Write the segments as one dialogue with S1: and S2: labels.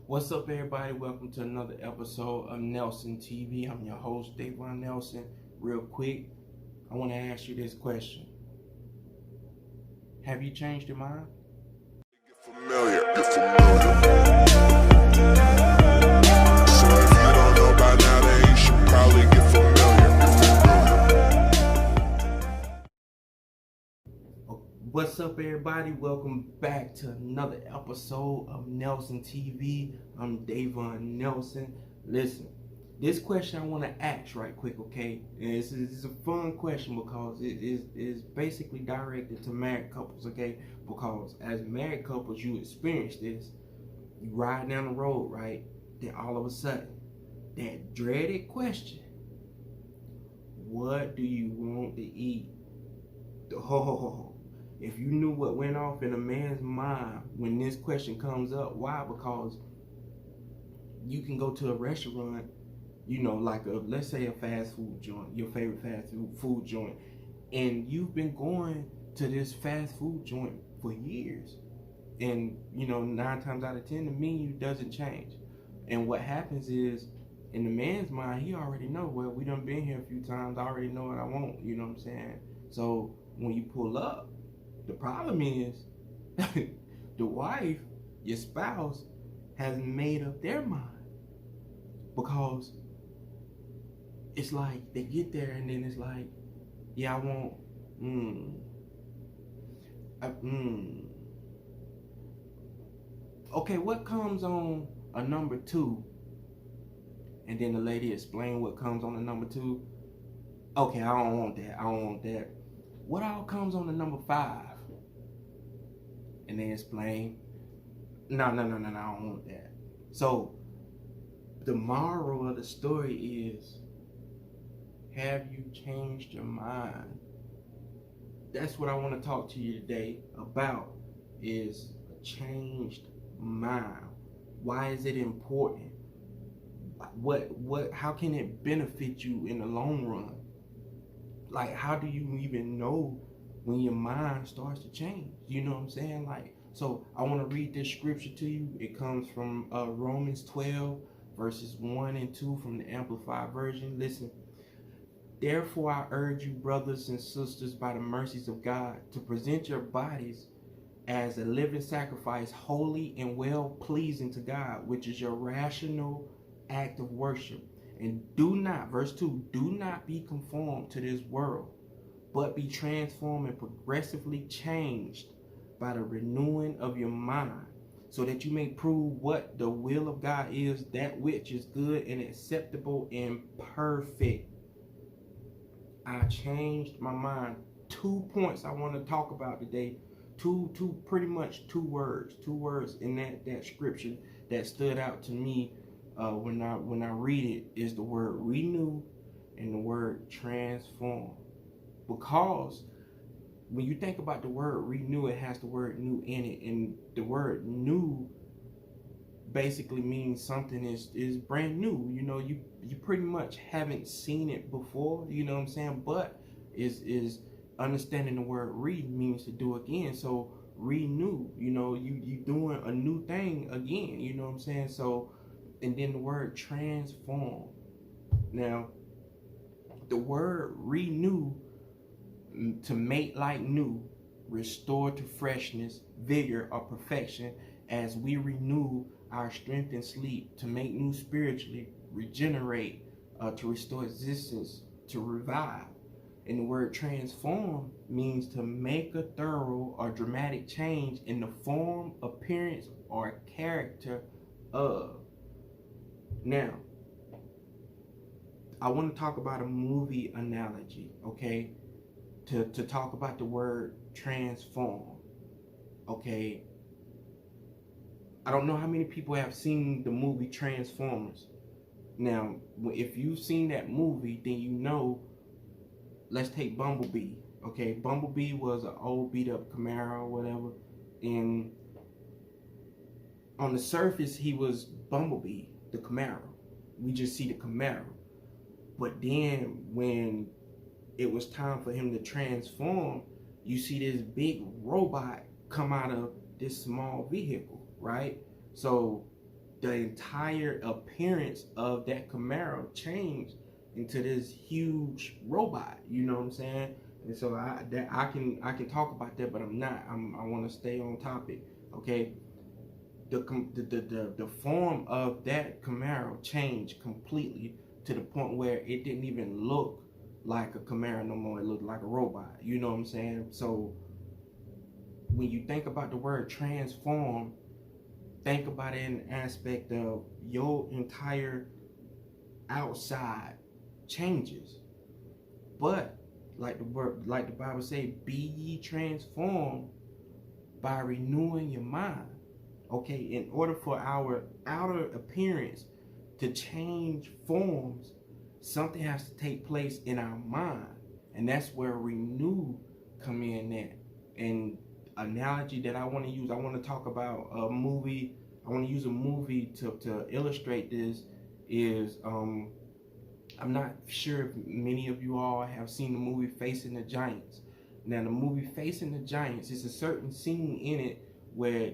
S1: What's up, everybody? Welcome to another episode of Nelson TV. I'm your host, Davon Nelson. Real quick, I want to ask you this question. Have you changed your mind?
S2: Get familiar. So if you don't know by now, then you should probably get familiar.
S1: What's up, everybody? Welcome back to another episode of Nelson TV. I'm Davon Nelson. Listen, this question I want to ask right quick, okay? And this is a fun question because it is basically directed to married couples, okay? Because as married couples, you experience this. You ride down the road, right? Then all of a sudden, that dreaded question, what do you want to eat? Oh, if you knew what went off in a man's mind when this question comes up, why? Because you can go to a restaurant, like let's say a fast food joint, your favorite fast food joint, and you've been going to this fast food joint for years. And 9 times out of 10, the menu doesn't change. And what happens is, in the man's mind, he already know, well, we done been here a few times, I already know what I want, you know what I'm saying? So when you pull up, the problem is the wife, your spouse, has made up their mind. Because it's like they get there and then it's like, yeah, I want, Okay, what comes on a number 2? And then the lady explain what comes on the number 2. Okay, I don't want that. What all comes on the number 5? And they explain, no, I don't want that. So the moral of the story is, have you changed your mind? That's what I want to talk to you today about, is a changed mind. Why is it important? How can it benefit you in the long run? Like, how do you even know when your mind starts to change? You know what I'm saying? So I want to read this scripture to you. It comes from Romans 12 verses 1 and 2 from the Amplified Version. Listen. Therefore I urge you, brothers and sisters, by the mercies of God, to present your bodies as a living sacrifice, holy and well pleasing to God, which is your rational act of worship. And do not, verse 2, do not be conformed to this world, but be transformed and progressively changed by the renewing of your mind, so that you may prove what the will of God is, that which is good and acceptable and perfect. I changed my mind. 2 points I want to talk about today. Pretty much two words in that scripture that stood out to me when I read it, is the word renew and the word transform. Because when you think about the word renew, it has the word new in it, and the word new basically means something is brand new. You pretty much haven't seen it before, you know what I'm saying? But is understanding the word re means to do again. So renew, you doing a new thing again, you know what I'm saying? So, and then the word transform. Now, the word renew, to make like new, restore to freshness, vigor, or perfection, as we renew our strength and sleep, to make new spiritually, regenerate, to restore existence, to revive. And the word transform means to make a thorough or dramatic change in the form, appearance, or character of. Now, I want to talk about a movie analogy, okay? To talk about the word transform, okay? I don't know how many people have seen the movie Transformers. Now, if you've seen that movie, then you know, let's take Bumblebee, okay? Bumblebee was an old beat up Camaro or whatever, and on the surface, he was Bumblebee, the Camaro. We just see the Camaro. But then when it was time for him to transform, you see this big robot come out of this small vehicle, right? So the entire appearance of that Camaro changed into this huge robot. You know what I'm saying? And so I can talk about that, but I'm not. I want to stay on topic. Okay. The form of that Camaro changed completely to the point where it didn't even look like a Camaro no more. It looked like a robot. You know what I'm saying? So when you think about the word transform, think about it in the aspect of your entire outside changes. But like the Bible say, be ye transformed by renewing your mind. Okay, in order for our outer appearance to change forms, something has to take place in our mind, and that's where renew come in at. And analogy that I want to use, I want to talk about a movie. I want to use a movie to illustrate this. Is I'm not sure if many of you all have seen the movie Facing the Giants. Now, the movie Facing the Giants, is a certain scene in it where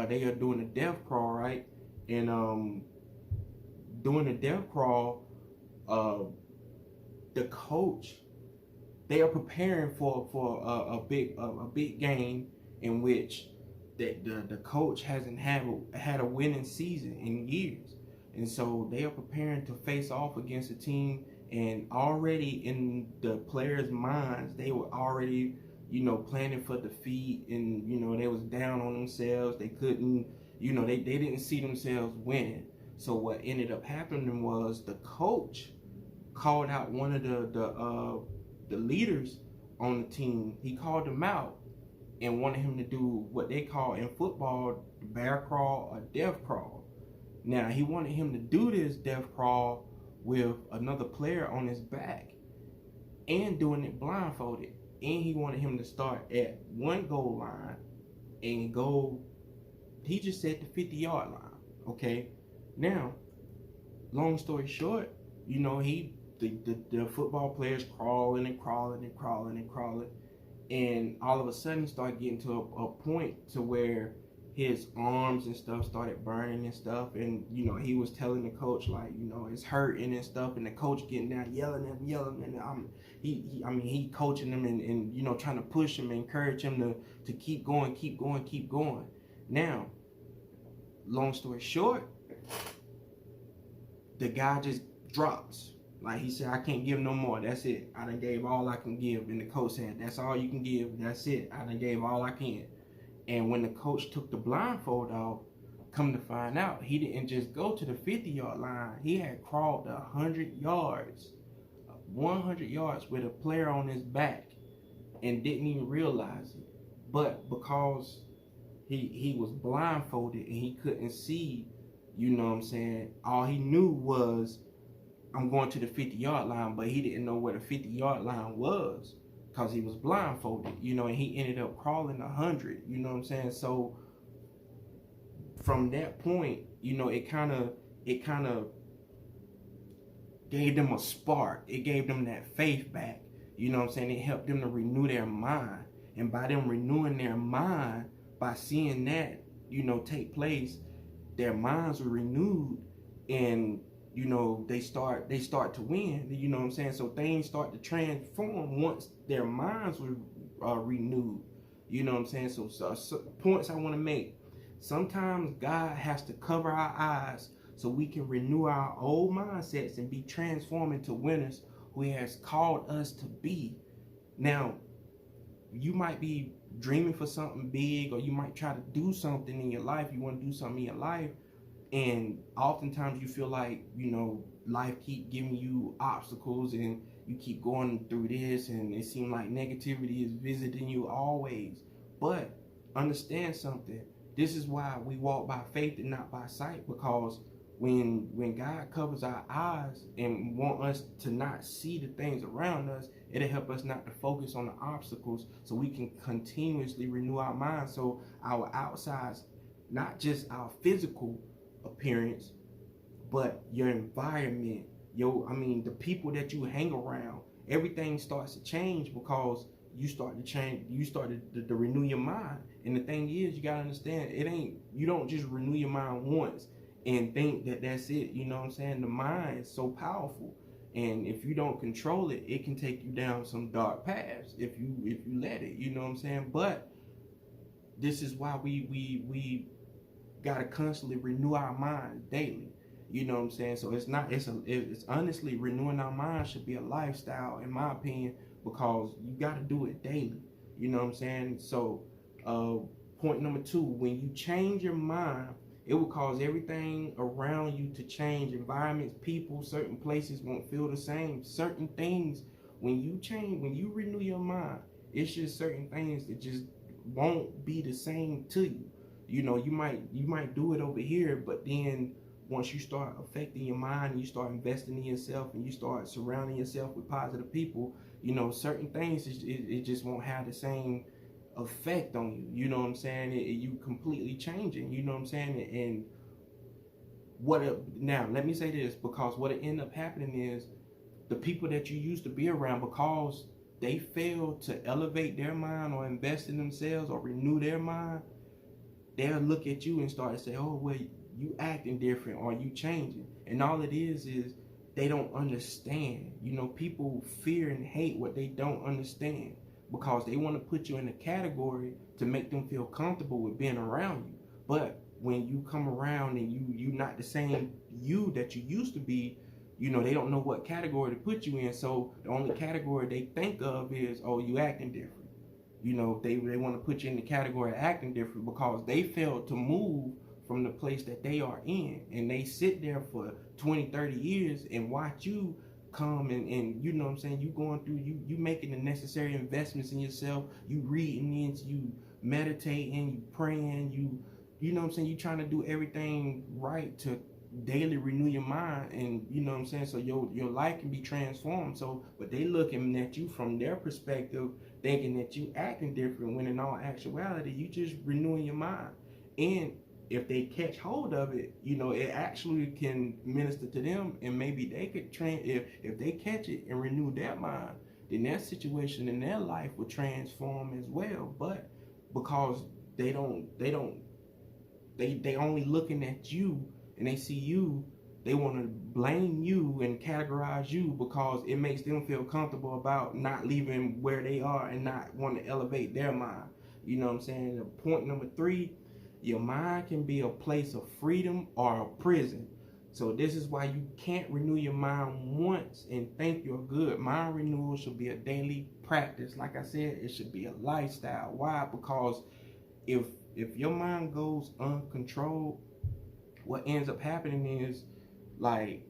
S1: they are doing a death crawl, right? And doing the death crawl, the coach, they are preparing for a big game in which the coach hasn't had a winning season in years, and so they are preparing to face off against a team. And already in the players' minds, they were already, planning for defeat, and they was down on themselves. They couldn't, they didn't see themselves winning. So what ended up happening was the coach called out one of the leaders on the team. He called him out and wanted him to do what they call in football the bear crawl or death crawl. Now, he wanted him to do this death crawl with another player on his back and doing it blindfolded. And he wanted him to start at one goal line and go, he just said the 50-yard line. Okay. Now, long story short, the football players crawling and crawling and crawling and crawling. And all of a sudden started getting to a point to where his arms and stuff started burning and stuff. And, he was telling the coach, like, it's hurting and stuff. And the coach getting down, yelling at him. And he coaching him and trying to push him and encourage him to keep going, keep going, keep going. Now, long story short, the guy just drops. Like he said, I can't give no more. That's it. I done gave all I can give. And the coach said, that's all you can give. That's it. I done gave all I can. And when the coach took the blindfold off, come to find out, he didn't just go to the 50-yard line. He had crawled 100 yards, 100 yards with a player on his back and didn't even realize it. But because he was blindfolded and he couldn't see, all he knew was, I'm going to the 50-yard line, but he didn't know where the 50-yard line was because he was blindfolded, and he ended up crawling 100, So from that point, it kind of gave them a spark. It gave them that faith back, It helped them to renew their mind. And by them renewing their mind, by seeing that, take place, their minds were renewed, and they start to win, So things start to transform once their minds were renewed, So points I want to make. Sometimes God has to cover our eyes so we can renew our old mindsets and be transformed into winners who He has called us to be. Now, you might be dreaming for something big, or you might try to do something in your life. You want to do something in your life. And oftentimes you feel like, life keep giving you obstacles and you keep going through this, and it seems like negativity is visiting you always. But understand something. This is why we walk by faith and not by sight, because when God covers our eyes and want us to not see the things around us, it'll help us not to focus on the obstacles, so we can continuously renew our minds. So our outsides, not just our physical appearance, but your environment, the people that you hang around, everything starts to change because you start to change. You started to renew your mind. And the thing is, you gotta understand, you don't just renew your mind once. and think that that's it. You know what I'm saying? The mind is so powerful, and if you don't control it, it can take you down some dark paths if you let it. You know what I'm saying? But this is why we gotta constantly renew our minds daily. You know what I'm saying? So it's honestly, renewing our minds should be a lifestyle, in my opinion, because you gotta do it daily. You know what I'm saying? So point number 2, when you change your mind, it will cause everything around you to change. Environments, people, certain places won't feel the same. Certain things, when you change, when you renew your mind, it's just certain things that just won't be the same to you. You know, you might do it over here, but then once you start affecting your mind and you start investing in yourself and you start surrounding yourself with positive people, you know, certain things, it just won't have the same effect on you. You know what I'm saying? You completely changing. You know what I'm saying? And now let me say this, because what it end up happening is the people that you used to be around, because they fail to elevate their mind or invest in themselves or renew their mind, they'll look at you and start to say, oh, well, you acting different or you changing. And all it is they don't understand. You know, people fear and hate what they don't understand, because they want to put you in a category to make them feel comfortable with being around you. But when you come around and you not the same you that you used to be, you know, they don't know what category to put you in. So the only category they think of is, oh, you acting different. You know, they want to put you in the category of acting different because they failed to move from the place that they are in. And they sit there for 20, 30 years and watch you come and you know what I'm saying, you going through, you making the necessary investments in yourself, you reading into, you meditating, you praying, you know what I'm saying, you trying to do everything right to daily renew your mind, and you know what I'm saying, so your life can be transformed. So but they looking at you from their perspective, thinking that you acting different, when in all actuality you just renewing your mind. And if they catch hold of it, you know, it actually can minister to them, and maybe they could if they catch it and renew their mind, then their situation in their life will transform as well. But because they only looking at you and they see you, they want to blame you and categorize you because it makes them feel comfortable about not leaving where they are and not want to elevate their mind. You know what I'm saying? Point number 3, your mind can be a place of freedom or a prison. So this is why you can't renew your mind once and think you're good. Mind renewal should be a daily practice. Like I said, it should be a lifestyle. Why? Because if your mind goes uncontrolled, what ends up happening is, like,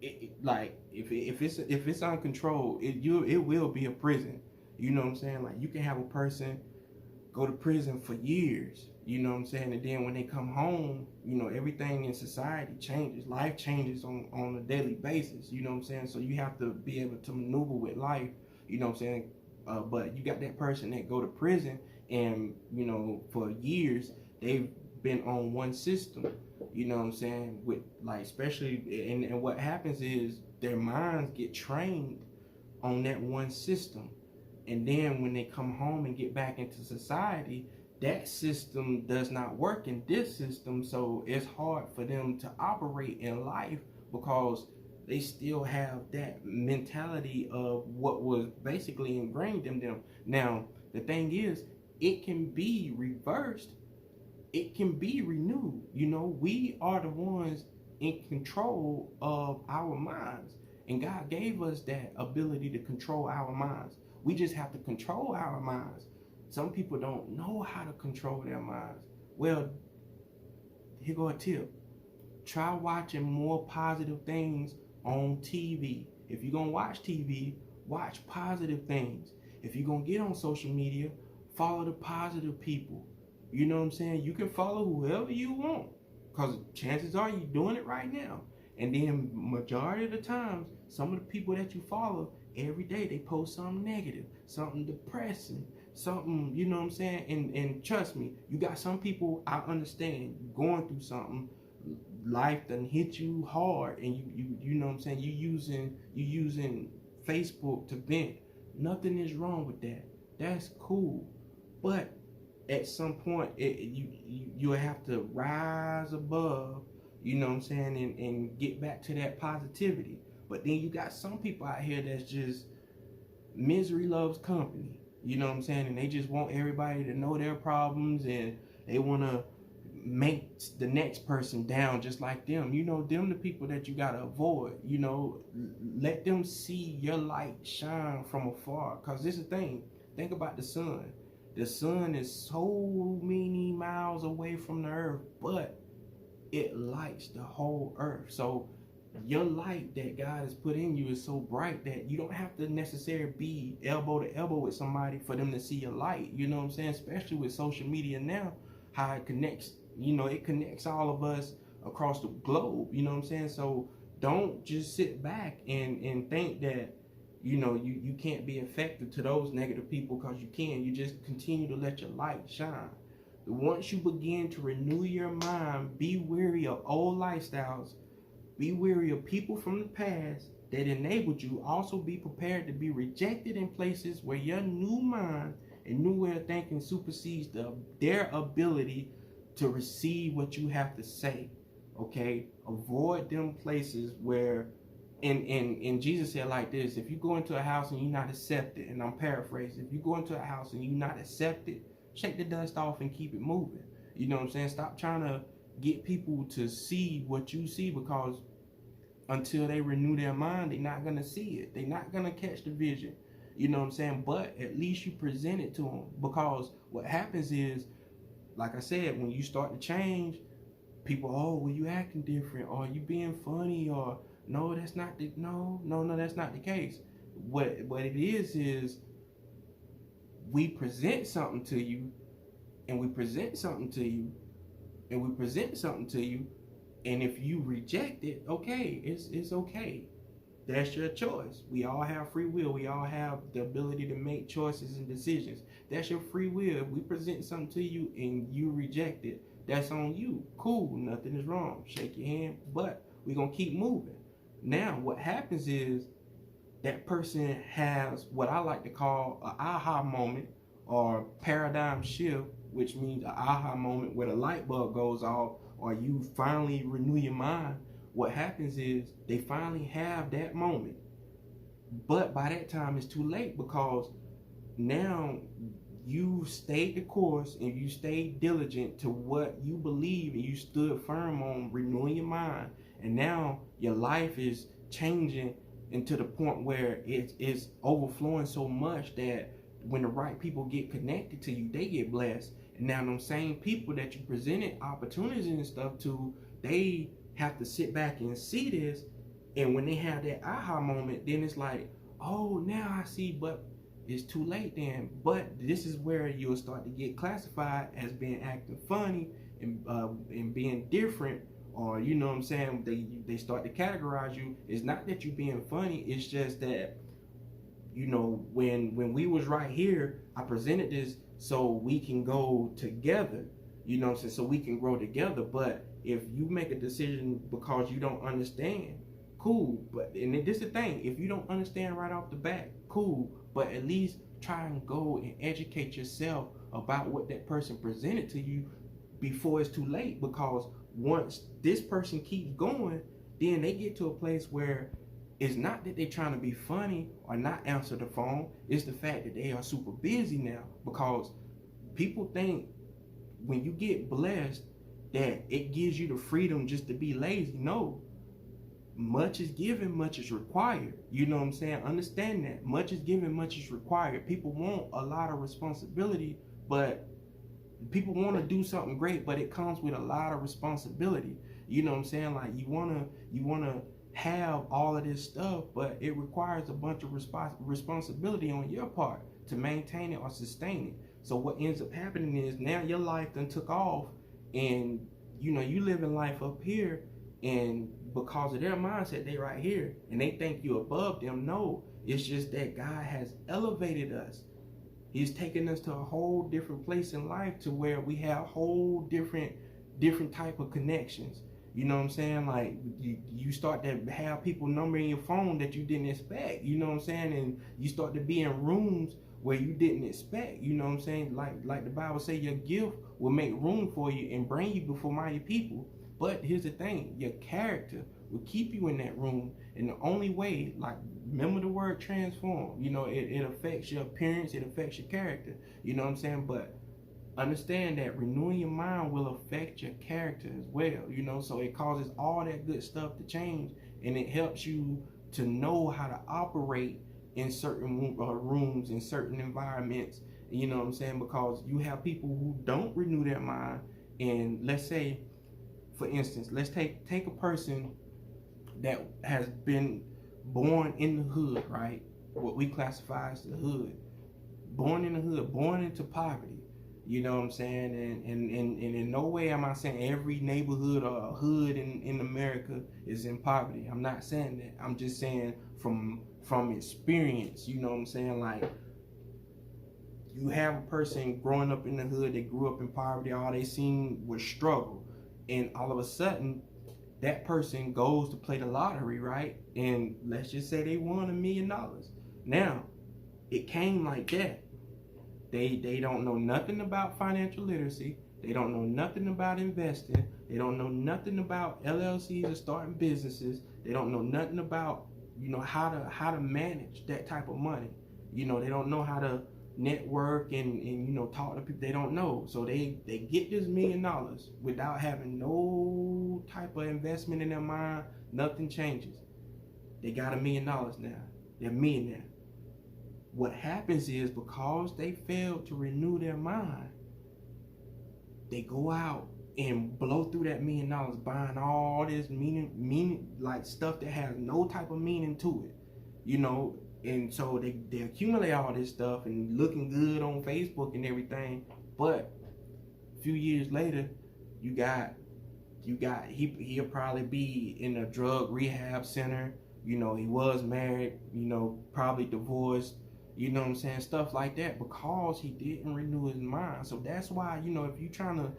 S1: if it's uncontrolled, it will be a prison. You know what I'm saying? Like, you can have a person go to prison for years, you know what I'm saying, and then when they come home, you know, everything in society changes, life changes on a daily basis, you know what I'm saying. So you have to be able to maneuver with life, you know what I'm saying. But you got that person that go to prison, and you know, for years they've been on one system, you know what I'm saying, with, like, especially, and what happens is their minds get trained on that one system, and then when they come home and get back into society, that system does not work in this system. So it's hard for them to operate in life because they still have that mentality of what was basically ingrained in them. Now, the thing is, it can be reversed. It can be renewed. You know, we are the ones in control of our minds. And God gave us that ability to control our minds. We just have to control our minds. Some people don't know how to control their minds. Well, here go a tip. Try watching more positive things on TV. If you're going to watch TV, watch positive things. If you're going to get on social media, follow the positive people. You know what I'm saying? You can follow whoever you want, because chances are you're doing it right now. And then majority of the times, some of the people that you follow every day, they post something negative, something depressing, something, you know what I'm saying? And trust me, you got some people, I understand, going through something, life done hit you hard, and you know what I'm saying, you using Facebook to vent. Nothing is wrong with that. That's cool. But at some point, you'll have to rise above you know what I'm saying, and get back to that positivity. But then you got some people out here that's just misery loves company, you know what I'm saying, and they just want everybody to know their problems, and they want to make the next person down just like them. You know, them the people that you gotta avoid. You know, let them see your light shine from afar. Cause this is the thing. Think about the sun. The sun is so many miles away from the earth, but it lights the whole earth. So your light that God has put in you is so bright that you don't have to necessarily be elbow to elbow with somebody for them to see your light. You know what I'm saying? Especially with social media now, how it connects, you know, it connects all of us across the globe. You know what I'm saying? So don't just sit back and think that, you know, you can't be effective to those negative people, because you can. You just continue to let your light shine. Once you begin to renew your mind, be weary of old lifestyles, be weary of people from the past that enabled you. Also be prepared to be rejected in places where your new mind and new way of thinking supersedes their ability to receive what you have to say. Okay? Avoid them places where, and Jesus said like this: if you go into a house and you're not accepted, and I'm paraphrasing, if you go into a house and you're not accepted, shake the dust off and keep it moving. You know what I'm saying? Stop trying to get people to see what you see, because until they renew their mind, they're not going to see it. They're not going to catch the vision. You know what I'm saying? But at least you present it to them, because what happens is, like I said, when you start to change, people, oh, well, you acting different, or you being funny, or no, that's not the, no, that's not the case. What it is we present something to you, and we present something to you, and we present something to you, and if you reject it, okay, it's okay. That's your choice. We all have free will. We all have the ability to make choices and decisions. That's your free will. If we present something to you and you reject it, that's on you. Cool, nothing is wrong. Shake your hand, but we're going to keep moving. Now, what happens is that person has what I like to call an aha moment or paradigm shift, which means an aha moment where the light bulb goes off, or you finally renew your mind. What happens is they finally have that moment, but by that time it's too late, because now you stayed the course and you stayed diligent to what you believe, and you stood firm on renewing your mind, and now your life is changing into the point where it's overflowing so much that when the right people get connected to you, they get blessed. And now them same people that you presented opportunities and stuff to, they have to sit back and see this, and when they have that aha moment, then it's like, oh, now I see, but it's too late then. But this is where you'll start to get classified as being acting funny and being different, or you know what I'm saying, they start to categorize you. It's not that you being funny, it's just that, you know, when we was right here, I presented this so we can go together, you know what I'm saying, so we can grow together. But if you make a decision because you don't understand, cool. But and this is the thing, if you don't understand right off the bat, cool, but at least try and go and educate yourself about what that person presented to you before it's too late. Because once this person keeps going, then they get to a place where it's not that they're trying to be funny or not answer the phone, it's the fact that they are super busy now. Because people think when you get blessed that it gives you the freedom just to be lazy. No, much is given, much is required. You know what I'm saying? Understand that. Much is given, much is required. People want a lot of responsibility, but people want to do something great, but it comes with a lot of responsibility. You know what I'm saying? Like you wanna have all of this stuff, but it requires a bunch of responsibility on your part to maintain it or sustain it. So what ends up happening is now your life done took off, and you know you living life up here, and because of their mindset they right here and they think you above them. No, it's just that God has elevated us. He's taken us to a whole different place in life, to where we have whole different type of connections. You know what I'm saying? Like you start to have people numbering your phone that you didn't expect. You know what I'm saying? And you start to be in rooms where you didn't expect. You know what I'm saying? Like the Bible say, your gift will make room for you and bring you before mighty people. But here's the thing, your character will keep you in that room. And the only way, like, remember the word transform, you know, it affects your appearance, it affects your character, you know what I'm saying? But understand that renewing your mind will affect your character as well, you know, so it causes all that good stuff to change, and it helps you to know how to operate in certain rooms, in certain environments, you know what I'm saying? Because you have people who don't renew their mind, and let's say, for instance, let's take a person that has been born in the hood, right? What we classify as the hood. Born in the hood, born into poverty. You know what I'm saying? And in no way am I saying every neighborhood or hood in America is in poverty. I'm not saying that. I'm just saying from experience, you know what I'm saying? Like, you have a person growing up in the hood, they grew up in poverty, all they seen was struggle. And all of a sudden, that person goes to play the lottery, right? And let's just say they won $1 million. Now, it came like that. They don't know nothing about financial literacy. They don't know nothing about investing. They don't know nothing about LLCs or starting businesses. They don't know nothing about, you know, how to manage that type of money. You know, they don't know how to network and you know, talk to people. They don't know. So they get this $1 million without having no type of investment in their mind. Nothing changes. They got $1 million now. They're millionaire. What happens is, because they failed to renew their mind, they go out and blow through that $1 million buying all this meaning like stuff that has no type of meaning to it, you know. And so they accumulate all this stuff and looking good on Facebook and everything. But a few years later, he'll probably be in a drug rehab center. You know, he was married, you know, probably divorced. You know what I'm saying? Stuff like that, because he didn't renew his mind. So that's why, you know, if you're trying to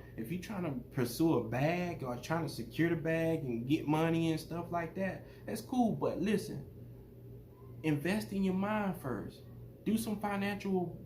S1: pursue a bag or trying to secure the bag and get money and stuff like that, that's cool. But listen, invest in your mind first. Do some financial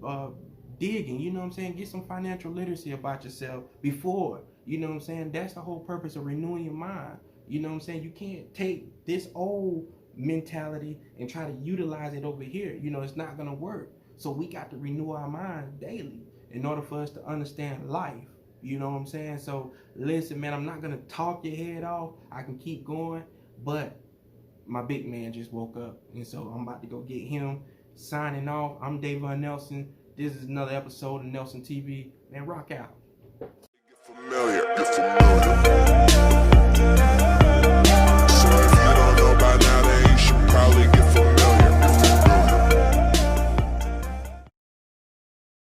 S1: digging, you know what I'm saying? Get some financial literacy about yourself before, you know what I'm saying? That's the whole purpose of renewing your mind. You know what I'm saying? You can't take this old mentality and try to utilize it over here. You know, it's not gonna work. So we got to renew our mind daily in order for us to understand life. You know what I'm saying? So listen, man, I'm not gonna talk your head off. I can keep going, but my big man just woke up, and so I'm about to go get him. Signing off. I'm Davon Nelson. This is another episode of Nelson TV. Man, rock out.
S2: Get familiar.